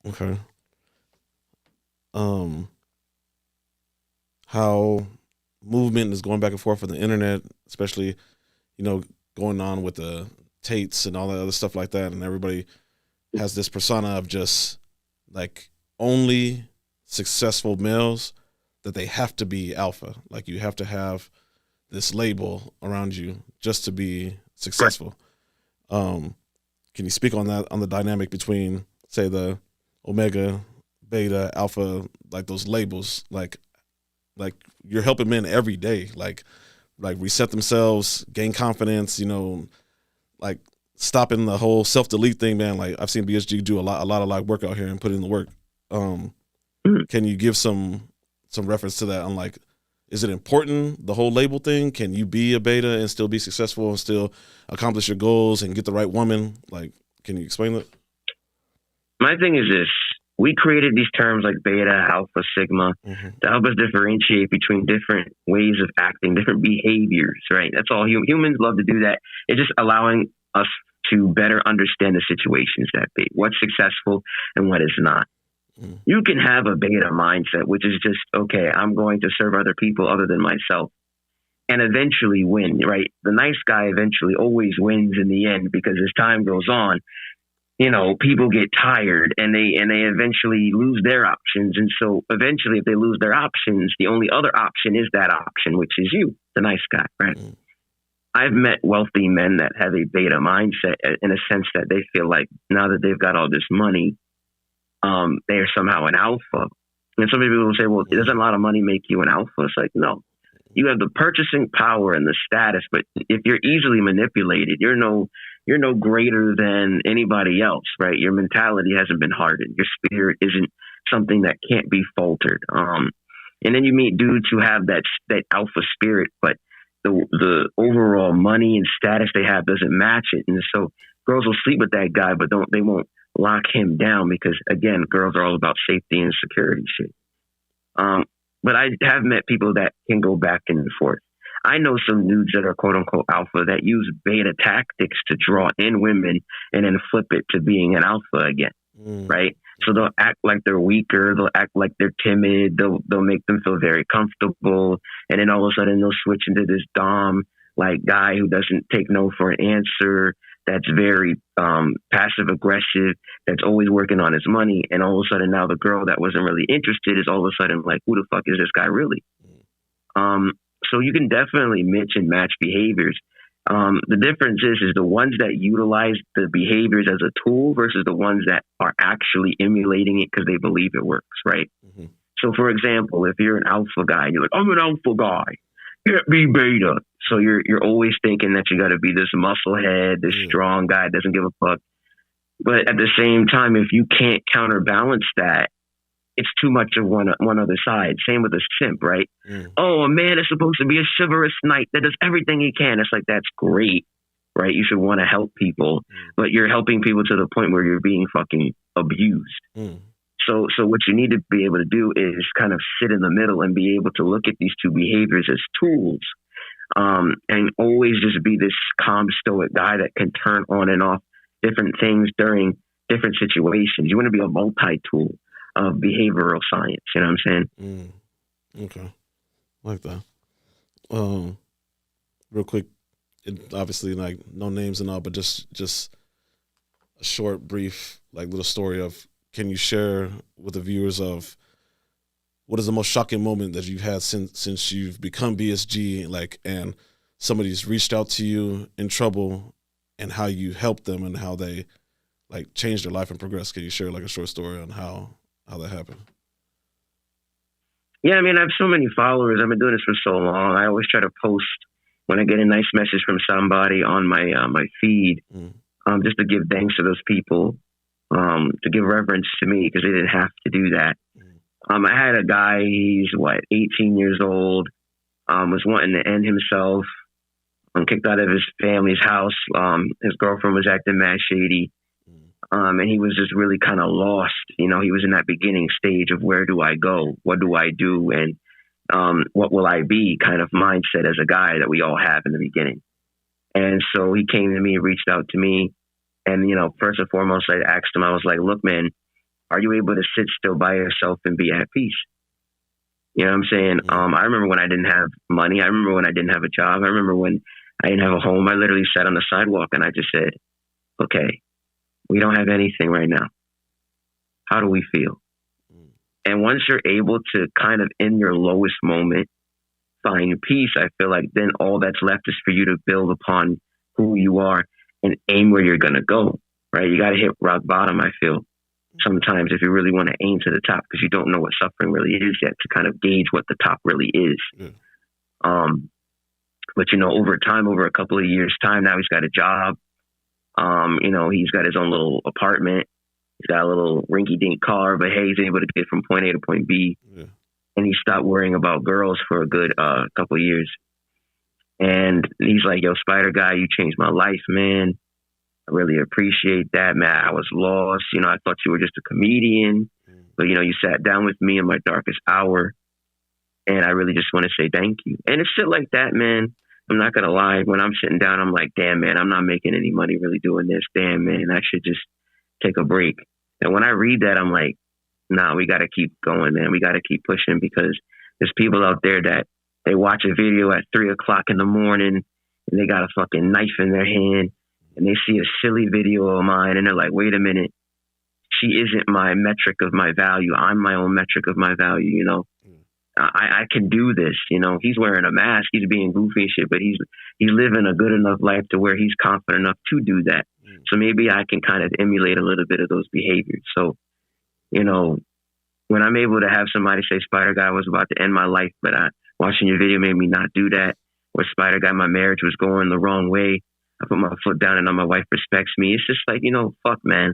Okay. Um, how movement is going back and forth on the internet, especially going on with the Tates and all that other stuff like that, and everybody has this persona of just like only successful males that they have to be alpha. Like you have to have this label around you just to be Right. successful. Um, can you speak on that, on the dynamic between, say, the omega, beta, alpha, like those labels, like you're helping men every day, like reset themselves, gain confidence, like stopping the whole self delete thing, man. Like I've seen BSG do a lot of like work out here and put in the work. Um, Mhm. can you give some reference to that on like, is it important, the whole label thing? Can you be a beta and still be successful and still accomplish your goals and get the right woman? Like, can you explain that? My thing is this. We created these terms like beta, alpha, sigma Mm-hmm. to help us differentiate between different ways of acting, different behaviors, right? That's all. Humans love to do that. It's just allowing us to better understand the situations that be, what's successful and what is not. Mm-hmm. You can have a beta mindset, which is just, okay, I'm going to serve other people other than myself and eventually win, right? The nice guy eventually always wins in the end because as time goes on, people get tired and they eventually lose their options. And so eventually if they lose their options, the only other option is that option, which is you, the nice guy, right? Mm-hmm. I've met wealthy men that have a beta mindset in a sense that they feel like now that they've got all this money, they are somehow an alpha. And some people will say, well, doesn't a lot of money make you an alpha? It's like, no, you have the purchasing power and the status, but if you're easily manipulated, you're no greater than anybody else, right? Your mentality hasn't been hardened. Your spirit isn't something that can't be faltered. And then you meet dudes who have that alpha spirit, but the overall money and status they have doesn't match it. And so girls will sleep with that guy, but they won't lock him down because again, girls are all about safety and security shit. Um, but I have met people that can go back and forth. I know some dudes that are quote unquote alpha that use beta tactics to draw in women and then flip it to being an alpha again, Mm-hmm. right? So they'll act like they're weaker, they'll act like they're timid, they'll make them feel very comfortable, and then all of a sudden they'll switch into this dom like guy who doesn't take no for an answer, that's very passive aggressive, that's always working on his money, and all of a sudden now the girl that wasn't really interested is all of a sudden like, who the fuck is this guy really? Um, so you can definitely mix and match behaviors. The difference is the ones that utilize the behaviors as a tool versus the ones that are actually emulating it because they believe it works, right? Mm-hmm. So, for example, if you're an alpha guy, you're like, I'm an alpha guy, can't be beta. So you're always thinking that you got to be this muscle head, this strong guy, doesn't give a fuck. But at the same time, if you can't counterbalance that, it's too much of one other side. Same with a simp, right? Mm-hmm. Oh, a man is supposed to be a chivalrous knight that does everything he can. It's like, that's great, right? You should want to help people, but you're helping people to the point where you're being fucking abused. Mm-hmm. So what you need to be able to do is kind of sit in the middle and be able to look at these two behaviors as tools, and always just be this calm, stoic guy that can turn on and off different things during different situations. You want to be a multi-tool of behavioral science. You know what I'm saying? Okay, like that. Real quick, obviously like no names and all, but just a short, brief, like little story of. Can you share with the viewers of what is the most shocking moment that you've had since you've become BSG, like, and somebody's reached out to you in trouble, and how you helped them and how they like changed their life and progressed? Can you share like a short story on how that happened? Yeah, I mean, I have so many followers. I've been doing this for so long. I always try to post when I get a nice message from somebody on my feed, just to give thanks to those people, to give reverence to me because they didn't have to do that. I had a guy, he's 18 years old, was wanting to end himself, kicked out of his family's house. His girlfriend was acting mad shady. And he was just really kind of lost. He was in that beginning stage of where do I go? What do I do? And what will I be kind of mindset as a guy that we all have in the beginning. And so he came to me, reached out to me. And, first and foremost, I asked him, I was like, look, man, are you able to sit still by yourself and be at peace? You know what I'm saying? I remember when I didn't have money. I remember when I didn't have a job. I remember when I didn't have a home. I literally sat on the sidewalk and I just said, okay, we don't have anything right now. How do we feel? And once you're able to kind of in your lowest moment find peace, I feel like then all that's left is for you to build upon who you are and aim where you're going to go, right? You got to hit rock bottom, I feel, sometimes if you really want to aim to the top, because you don't know what suffering really is yet to kind of gauge what the top really is. Yeah. But, you know, over time, over a couple of years' time, now he's got a job. You know, he's got his own little apartment. He's got a little rinky-dink car, but hey, he's able to get from point A to point B. Yeah. And he stopped worrying about girls for a good couple of years. And he's like, yo, Spider Guy, you changed my life, man. I really appreciate that, man. I was lost. You know, I thought you were just a comedian. But, you know, you sat down with me in my darkest hour. And I really just want to say thank you. And it's shit like that, man. I'm not going to lie. When I'm sitting down, I'm like, damn, man, I'm not making any money really doing this. Damn, man, I should just take a break. And when I read that, I'm like, nah, we got to keep going, man. We got to keep pushing, because there's people out there that they watch a video at 3 o'clock in the morning and they got a fucking knife in their hand and they see a silly video of mine and they're like, wait a minute, she isn't my metric of my value. I'm my own metric of my value, you know. I can do this, you know. He's wearing a mask, he's being goofy and shit, but he's living a good enough life to where he's confident enough to do that. So maybe I can kind of emulate a little bit of those behaviors. So, you know, when I'm able to have somebody say, Spider Guy was about to end my life, but watching your video made me not do that, or Spider Guy, my marriage was going the wrong way, I put my foot down and now my wife respects me. It's just like, you know, fuck, man.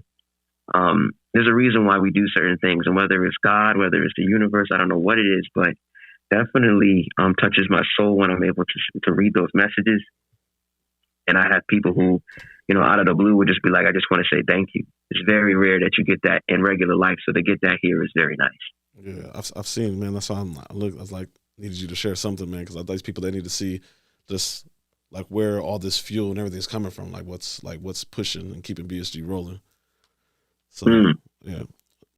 There's a reason why we do certain things, and whether it's God, whether it's the universe, I don't know what it is, but definitely touches my soul when I'm able to read those messages. And I have people who, you know, out of the blue would just be like, I just want to say thank you. It's very rare that you get that in regular life, so to get that here is very nice. Yeah, I've seen, man. That's why I was like, needed you to share something, man, because I these people, they need to see just like where all this fuel and everything's coming from, like what's pushing and keeping BSG rolling. So yeah,